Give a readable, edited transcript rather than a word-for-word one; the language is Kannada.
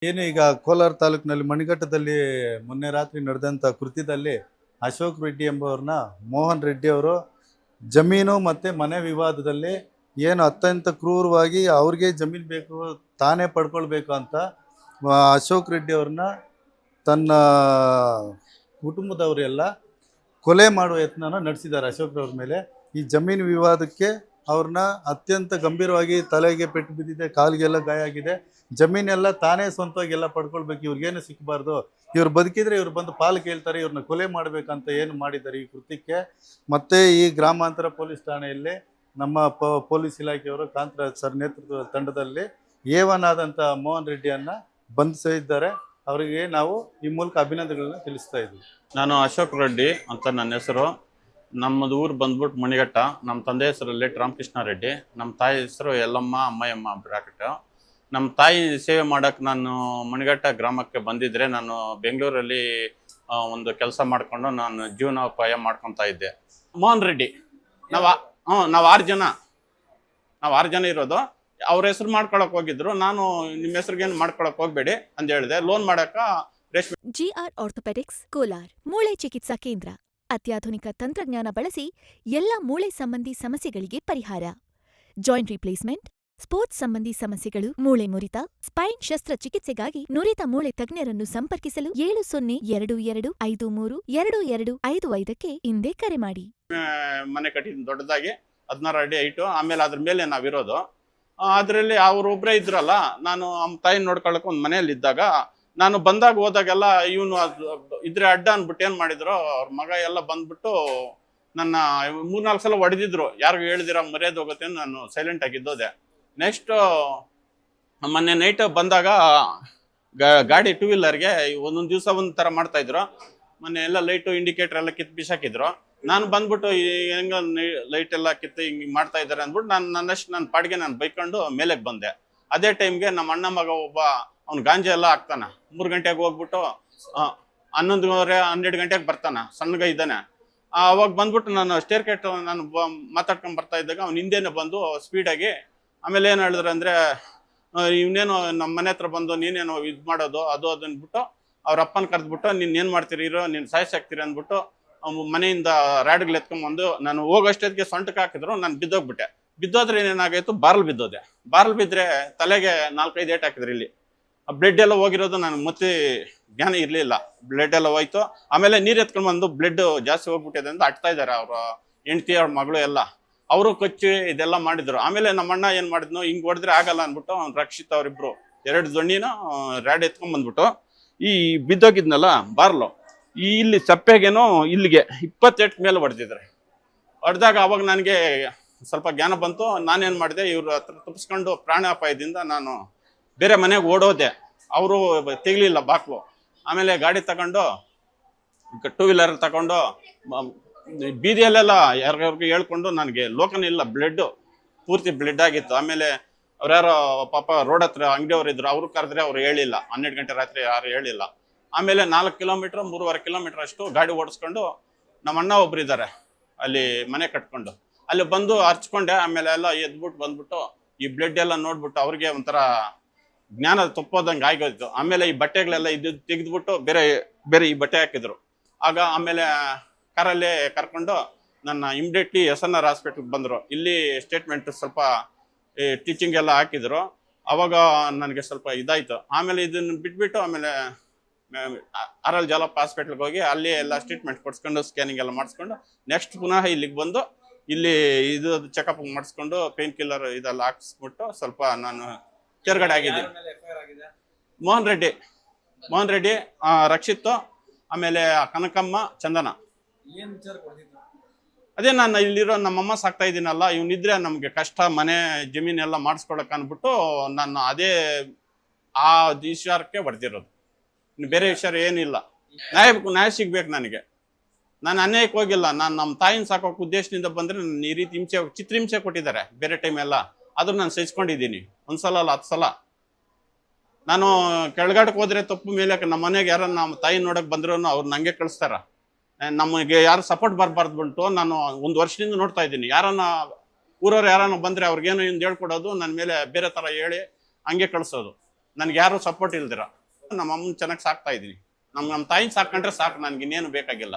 ಏನು ಈಗ ಕೋಲಾರ ತಾಲೂಕಿನಲ್ಲಿ ಮಣಿಘಟ್ಟದಲ್ಲಿ ಮೊನ್ನೆ ರಾತ್ರಿ ನಡೆದಂಥ ಕೃತ್ಯದಲ್ಲಿ ಅಶೋಕ್ ರೆಡ್ಡಿ ಎಂಬುವರನ್ನ ಮೋಹನ್ ರೆಡ್ಡಿ ಅವರು ಜಮೀನು ಮತ್ತು ಮನೆ ವಿವಾದದಲ್ಲಿ ಏನು ಅತ್ಯಂತ ಕ್ರೂರವಾಗಿ ಅವ್ರಿಗೆ ಜಮೀನು ಬೇಕು ತಾನೇ ಪಡ್ಕೊಳ್ಬೇಕು ಅಂತ ಅಶೋಕ್ ರೆಡ್ಡಿ ಅವ್ರನ್ನ ತನ್ನ ಕುಟುಂಬದವರೆಲ್ಲ ಕೊಲೆ ಮಾಡುವ ಯತ್ನನ ನಡೆಸಿದ್ದಾರೆ ಅಶೋಕ್ ಅವ್ರ ಮೇಲೆ. ಈ ಜಮೀನು ವಿವಾದಕ್ಕೆ ಅವ್ರನ್ನ ಅತ್ಯಂತ ಗಂಭೀರವಾಗಿ ತಲೆಗೆ ಪೆಟ್ಟು ಬಿದ್ದಿದೆ, ಕಾಲಿಗೆಲ್ಲ ಗಾಯ ಆಗಿದೆ. ಜಮೀನೆಲ್ಲ ತಾನೇ ಸ್ವಂತವಾಗಿ ಎಲ್ಲ ಪಡ್ಕೊಳ್ಬೇಕು, ಇವ್ರಿಗೇನು ಸಿಕ್ಕಬಾರ್ದು, ಇವ್ರು ಬದುಕಿದ್ರೆ ಇವ್ರು ಬಂದು ಪಾಲು ಕೇಳ್ತಾರೆ, ಇವ್ರನ್ನ ಕೊಲೆ ಮಾಡಬೇಕಂತ ಏನು ಮಾಡಿದ್ದಾರೆ ಈ ಕೃತ್ಯಕ್ಕೆ. ಮತ್ತು ಈ ಗ್ರಾಮಾಂತರ ಪೊಲೀಸ್ ಠಾಣೆಯಲ್ಲಿ ನಮ್ಮ ಪೊಲೀಸ್ ಇಲಾಖೆಯವರು ಕಾಂತರಾಜ್ ಸರ್ ನೇತೃತ್ವದ ತಂಡದಲ್ಲಿ A1 ಆದಂಥ ಮೋಹನ್ ರೆಡ್ಡಿಯನ್ನು ಬಂಧಿಸಿದ್ದಾರೆ. ಅವರಿಗೆ ನಾವು ಈ ಮೂಲಕ ಅಭಿನಂದನೆಗಳನ್ನ ತಿಳಿಸ್ತಾ ಇದ್ದೀವಿ. ನಾನು ಅಶೋಕ್ ರೆಡ್ಡಿ ಅಂತ ನನ್ನ ಹೆಸರು. ನಮ್ಮದು ಊರು ಬಂದ್ಬಿಟ್ಟು ಮಣಿಘಟ್ಟ. ನಮ್ಮ ತಂದೆ ಹೆಸರು ಲೇಟ್ ರಾಮಕೃಷ್ಣ ರೆಡ್ಡಿ. ನಮ್ಮ ತಾಯಿ ಹೆಸರು ಯಲ್ಲಮ್ಮ ಅಮ್ಮಯ್ಯಮ್ಮ ಬ್ರಾಕೆಟ್. ನಮ್ಮ ತಾಯಿ ಸೇವೆ ಮಾಡೋಕ್ಕೆ ನಾನು ಮಣಿಘಟ್ಟ ಗ್ರಾಮಕ್ಕೆ ಬಂದಿದ್ದರೆ ನಾನು ಬೆಂಗಳೂರಲ್ಲಿ ಒಂದು ಕೆಲಸ ಮಾಡಿಕೊಂಡು ನಾನು ಜೀವನೋಪಾಯ ಮಾಡ್ಕೊತಾ ಇದ್ದೆ. ಮೋಹನ್ ರೆಡ್ಡಿ ನಾವು 6 ಜನ ಇರೋದು. ಅವ್ರ ಹೆಸರು ಮಾಡ್ಕೊಳಕ್ ಹೋಗಿದ್ರು. ನಾನು ನಿಮ್ಮ ಹೆಸರಿಗೇನು ಮಾಡ್ಕೊಳಕ್ ಹೋಗ್ಬೇಡಿ ಅಂತ ಹೇಳಿದೆ. ಲೋನ್ ಮಾಡಕ ಜಿಆರ್ ಆರ್ಥೋಪೆಡಿಕ್ಸ್ ಕೋಲಾರ್ ಮೂಳೆ ಚಿಕಿತ್ಸಾ ಕೇಂದ್ರ ಅತ್ಯಾಧುನಿಕ ತಂತ್ರಜ್ಞಾನ ಬಳಸಿ ಎಲ್ಲ ಮೂಳೆ ಸಂಬಂಧಿ ಸಮಸ್ಯೆಗಳಿಗೆ ಪರಿಹಾರ. ಜಾಯಿಂಟ್ ರಿಪ್ಲೇಸ್ಮೆಂಟ್, ಸ್ಪೋರ್ಟ್ಸ್ ಸಂಬಂಧಿ ಸಮಸ್ಯೆಗಳು, ಮೂಳೆ ಮುರಿತ, ಸ್ಪೈನ್ ಶಸ್ತ್ರಚಿಕಿತ್ಸೆಗಾಗಿ ನುರಿತ ಮೂಳೆ ತಜ್ಞರನ್ನು ಸಂಪರ್ಕಿಸಲು 7022532255ಕ್ಕೆ ಹಿಂದೆ ಕರೆ ಮಾಡಿ. ಮನೆ ಕಟ್ಟಿದ್ದು ದೊಡ್ಡದಾಗಿ 16 ಅಡಿ ಹೈಟು. ಆಮೇಲೆ ಅದ್ರ ಮೇಲೆ ನಾವಿರೋದು. ಅದರಲ್ಲಿ ಅವರೊಬ್ಬರೇ ಇದ್ರಲ್ಲ, ನಾನು ನಮ್ಮ ತಾಯಿ ನೋಡ್ಕೊಳ್ಳೋಕೆ ಒಂದು ಮನೆಯಲ್ಲಿ ಇದ್ದಾಗ ನಾನು ಬಂದಾಗ ಹೋದಾಗೆಲ್ಲ ಇವನು ಇದ್ರೆ ಅಡ್ಡ ಅಂದ್ಬಿಟ್ಟು ಏನು ಮಾಡಿದ್ರು, ಅವ್ರ ಮಗ ಎಲ್ಲ ಬಂದ್ಬಿಟ್ಟು ನನ್ನ 3-4 ಸಲ ಹೊಡೆದಿದ್ರು. ಯಾರಿಗೂ ಹೇಳಿದಿರ ಮರ್ಯಾದೆ ಹೋಗುತ್ತೆ ಅಂತ ನಾನು ಸೈಲೆಂಟ್ ಆಗಿದ್ದೋದೆ. ನೆಕ್ಸ್ಟು ಮೊನ್ನೆ ನೈಟ್ ಬಂದಾಗ ಗಾಡಿ 2 ವೀಲರ್ಗೆ ಒಂದೊಂದು ದಿವಸ ಒಂದು ಥರ ಮಾಡ್ತಾಯಿದ್ರು. ಮೊನ್ನೆ ಎಲ್ಲ ಲೈಟು ಇಂಡಿಕೇಟರ್ ಎಲ್ಲ ಕಿತ್ತು ಬಿಸಾಕಿದ್ರು. ನಾನು ಬಂದ್ಬಿಟ್ಟು ಹೆಂಗ ಲೈಟ್ ಎಲ್ಲ ಕಿತ್ತು ಹಿಂಗೆ ಮಾಡ್ತಾ ಇದ್ದಾರೆ ಅಂದ್ಬಿಟ್ಟು ನನ್ನ ಪಾಡಿಗೆ ನಾನು ಬೈಕೊಂಡು ಮೇಲೆಗೆ ಬಂದೆ. ಅದೇ ಟೈಮ್ಗೆ ನಮ್ಮ ಅಣ್ಣ ಮಗ ಒಬ್ಬ ಅವ್ನು ಗಾಂಜಾ ಎಲ್ಲ ಹಾಕ್ತಾನೆ. 3 ಗಂಟೆಗೆ ಹೋಗ್ಬಿಟ್ಟು 11:30-12 ಗಂಟೆಗೆ ಬರ್ತಾನೆ. ಸಣ್ಣಗ ಇದ್ದಾನೆ. ಅವಾಗ ಬಂದ್ಬಿಟ್ಟು ನಾನು ಸ್ಟೇರ್ ಕೇಟ್ ನಾನು ಮಾತಾಡ್ಕೊಂಡು ಬರ್ತಾ ಇದ್ದಾಗ ಅವ್ನು ಹಿಂದೆನೇ ಬಂದು ಸ್ಪೀಡಾಗಿ ಆಮೇಲೆ ಏನು ಹೇಳಿದ್ರು ಅಂದರೆ, ಇವನೇನು ನಮ್ಮ ಮನೆ ಹತ್ರ ಬಂದು ನೀನೇನೋ ಇದು ಮಾಡೋದು ಅದು ಅಂದ್ಬಿಟ್ಟು ಅವ್ರ ಅಪ್ಪನ ಕರೆದ್ಬಿಟ್ಟು ನೀನು ಏನು ಮಾಡ್ತೀರಿ ಇರೋ, ನೀನು ಸಾಯಿಸಾಕ್ತೀರಿ ಅಂದ್ಬಿಟ್ಟು ಮನೆಯಿಂದ ರ್ಯಾಡ್ಗಳು ಎತ್ಕೊಂಡ್ಬಂದು ನಾನು ಹೋಗೋಷ್ಟೊತ್ತಿಗೆ ಸೊಂಟಕ್ಕೆ ಹಾಕಿದ್ರು. ನಾನು ಬಿದ್ದೋಗ್ಬಿಟ್ಟೆ. ಬಿದ್ದೋದ್ರೆ ಏನಾಗಾಯ್ತು, ಬಾರಲ್ ಬಿದ್ದೋದೆ. ಬಾರಲ್ ಬಿದ್ದರೆ ತಲೆಗೆ 4-5 ಏಟ್ ಹಾಕಿದ್ರು. ಇಲ್ಲಿ ಬ್ಲಡ್ ಎಲ್ಲ ಹೋಗಿರೋದು ನಾನು ಮತ್ತೆ ಜ್ಞಾನ ಇರಲಿಲ್ಲ. ಬ್ಲಡ್ ಎಲ್ಲ ಹೋಯ್ತು. ಆಮೇಲೆ ನೀರು ಎತ್ಕೊಂಡು ಬಂದು ಬ್ಲಡ್ ಜಾಸ್ತಿ ಹೋಗ್ಬಿಟ್ಟಿದೆ ಅಂತ ಅಟ್ತಾ ಇದ್ದಾರೆ ಅವ್ರ ಹೆಂಡತಿ, ಅವ್ರ ಮಗಳು ಎಲ್ಲ. ಅವರು ಕಚ್ಚಿ ಇದೆಲ್ಲ ಮಾಡಿದ್ರು. ಆಮೇಲೆ ನಮ್ಮ ಅಣ್ಣ ಏನು ಮಾಡಿದ್ನು, ಹಿಂಗೆ ಹೊಡೆದ್ರೆ ಆಗಲ್ಲ ಅಂದ್ಬಿಟ್ಟು ಅವ್ನು ರಕ್ಷಿತ್ ಅವರಿಬ್ರು 2 ದೊಣ್ಣಿನ ರ್ಯಾಡ್ ಎತ್ಕೊಂಡ್ ಬಂದ್ಬಿಟ್ಟು ಈ ಬಿದ್ದೋಗಿದ್ನಲ್ಲ ಬಾರ್ಲು, ಇಲ್ಲಿ ಸಪ್ಪೆಗೇನೋ ಇಲ್ಲಿಗೆ 28 ಮೇಲೆ ಹೊಡೆದಿದ್ದಾರೆ. ಹೊಡೆದಾಗ ಅವಾಗ ನನಗೆ ಸ್ವಲ್ಪ ಜ್ಞಾನ ಬಂತು. ನಾನೇನು ಮಾಡಿದೆ, ಇವ್ರ ಹತ್ರ ತಪ್ಪಿಸ್ಕೊಂಡು ಪ್ರಾಣಾಪಾಯದಿಂದ ನಾನು ಬೇರೆ ಮನೆಗೆ ಓಡೋದೆ. ಅವರು ತೆಗಲಿಲ್ಲ ಬಾಕ್ಲು. ಆಮೇಲೆ ಗಾಡಿ ತಗೊಂಡು 2 ವೀಲರ್ ತಗೊಂಡು ಬೀದಿಯಲ್ಲೆಲ್ಲ ಯಾರ್ಯಾರಿಗೂ ಹೇಳ್ಕೊಂಡು, ನನಗೆ ಲೋಕನ ಇಲ್ಲ, ಬ್ಲಡ್ ಪೂರ್ತಿ ಬ್ಲಡ್ ಆಗಿತ್ತು. ಆಮೇಲೆ ಅವ್ರ್ಯಾರೋ ಪಾಪ ರೋಡ್ ಹತ್ರ ಅಂಗಡಿಯವ್ರು ಇದ್ರು, ಅವರು ಕರೆದ್ರೆ ಅವ್ರು ಹೇಳಿಲ್ಲ. 12 ಗಂಟೆ ರಾತ್ರಿ ಯಾರು ಹೇಳಿಲ್ಲ. ಆಮೇಲೆ 4 ಕಿಲೋಮೀಟ್ರ್ 3.5 ಕಿಲೋಮೀಟ್ರ್ ಅಷ್ಟು ಗಾಡಿ ಓಡಿಸ್ಕೊಂಡು ನಮ್ಮ ಅಣ್ಣ ಒಬ್ರು ಇದ್ದಾರೆ ಅಲ್ಲಿ ಮನೆ ಕಟ್ಕೊಂಡು, ಅಲ್ಲಿ ಬಂದು ಹರ್ಚ್ಕೊಂಡೆ. ಆಮೇಲೆ ಎಲ್ಲ ಎದ್ಬಿಟ್ಟು ಬಂದ್ಬಿಟ್ಟು ಈ ಬ್ಲಡ್ ಎಲ್ಲ ನೋಡ್ಬಿಟ್ಟು ಅವ್ರಿಗೆ ಒಂಥರ ಜ್ಞಾನ ತಪ್ಪೋದಂಗೆ ಆಗೋಯ್ತು. ಆಮೇಲೆ ಈ ಬಟ್ಟೆಗಳೆಲ್ಲ ಇದು ತೆಗೆದ್ಬಿಟ್ಟು ಬೇರೆ ಈ ಬಟ್ಟೆ ಹಾಕಿದ್ರು. ಆಮೇಲೆ ಕಾರಲ್ಲೇ ಕರ್ಕೊಂಡು ನನ್ನ ಇಮಿಡಿಯೇಟ್ಲಿ SNR ಹಾಸ್ಪಿಟ್ಲಿಗೆ ಬಂದರು. ಇಲ್ಲಿ ಸ್ಟೇಟ್ಮೆಂಟ್ ಸ್ವಲ್ಪ ಟೀಚಿಂಗ್ ಎಲ್ಲ ಹಾಕಿದ್ರು. ಅವಾಗ ನನಗೆ ಸ್ವಲ್ಪ ಇದಾಯಿತು. ಆಮೇಲೆ ಇದನ್ನು ಬಿಟ್ಬಿಟ್ಟು ಆಮೇಲೆ RL ಜಾಲಪ್ಪ ಹಾಸ್ಪಿಟ್ಲಿಗೆ ಹೋಗಿ ಅಲ್ಲಿ ಎಲ್ಲ ಟ್ರೀಟ್ಮೆಂಟ್ ಕೊಡ್ಸ್ಕೊಂಡು ಸ್ಕ್ಯಾನಿಂಗ್ ಎಲ್ಲ ಮಾಡಿಸ್ಕೊಂಡು ನೆಕ್ಸ್ಟ್ ಪುನಃ ಇಲ್ಲಿಗೆ ಬಂದು ಇಲ್ಲಿ ಇದು ಚೆಕಪ್ ಮಾಡಿಸ್ಕೊಂಡು ಪೇನ್ ಕಿಲ್ಲರ್ ಇದೆಲ್ಲ ಹಾಕಿಸ್ಬಿಟ್ಟು ಸ್ವಲ್ಪ ನಾನು ಕೆರಗಡೆ ಆಗಿದ್ದೀನಿ. ಮೋಹನ್ ರೆಡ್ಡಿ, ರಕ್ಷಿತ್, ಆಮೇಲೆ ಕನಕಮ್ಮ, ಚಂದನ. ಅದೇ ನಾನು ಇಲ್ಲಿರೋ ನಮ್ಮಮ್ಮ ಸಾಕ್ತಾ ಇದ್ದೀನಲ್ಲ, ಇವನಿದ್ರೆ ನಮಗೆ ಕಷ್ಟ, ಮನೆ ಜಮೀನೆಲ್ಲ ಮಾಡಿಸ್ಕೊಳಕ್ ಅಂದ್ಬಿಟ್ಟು ನಾನು ಅದೇ ಆ ವಿಚಾರಕ್ಕೆ ಹೊಡೆದಿರೋದು. ಬೇರೆ ವಿಚಾರ ಏನಿಲ್ಲ. ನ್ಯಾಯ ಸಿಗ್ಬೇಕು ನನಗೆ. ನಾನು ಅನ್ಯಾಯಕ್ಕೆ ಹೋಗಿಲ್ಲ. ನಾನು ನಮ್ಮ ತಾಯಿನ ಸಾಕೋಕೆ ಉದ್ದೇಶದಿಂದ ಬಂದರೆ ನನ್ನ ಈ ರೀತಿ ಚಿತ್ರಹಿಂಸೆ ಕೊಟ್ಟಿದ್ದಾರೆ ಬೇರೆ ಟೈಮ್ ಎಲ್ಲ. ಆದ್ರೂ ನಾನು ಸಹಿಸ್ಕೊಂಡಿದ್ದೀನಿ. 1 ಸಲ ಅಲ್ಲ 10 ಸಲ. ನಾನು ಕೆಳಗಡೆಗೆ ಹೋದ್ರೆ ತಪ್ಪು ಮೇಲೆ ನಮ್ಮ ಮನೆಗೆ ಯಾರನ್ನ ನಮ್ಮ ತಾಯಿ ನೋಡಕ್ ಬಂದ್ರು ಅವ್ರು ನಂಗೆ ಕಳಿಸ್ತಾರ. ನಮಗೆ ಯಾರು ಸಪೋರ್ಟ್ ಬರಬಾರ್ದು ಬಿಟ್ಟು ನಾನು 1 ವರ್ಷದಿಂದ ನೋಡ್ತಾ ಇದ್ದೀನಿ. ಯಾರನ್ನ ಊರವ್ರು ಯಾರನ್ನ ಬಂದ್ರೆ ಅವ್ರಿಗೇನು ಹಿಂದೆ ಹೇಳ್ಕೊಡೋದು, ನನ್ನ ಮೇಲೆ ಬೇರೆ ಥರ ಹೇಳಿ ಹಂಗೆ ಕಳಿಸೋದು. ನನ್ಗೆ ಯಾರು ಸಪೋರ್ಟ್ ಇಲ್ದಿರ ನಮ್ಮ ಅಮ್ಮನ ಚೆನ್ನಾಗಿ ಸಾಕ್ತಾ ಇದ್ದೀನಿ. ನಮ್ಮ ತಾಯಿನ ಸಾಕೊಂಡ್ರೆ ಸಾಕು, ನನ್ಗೆ ಇನ್ನೇನು ಬೇಕಾಗಿಲ್ಲ.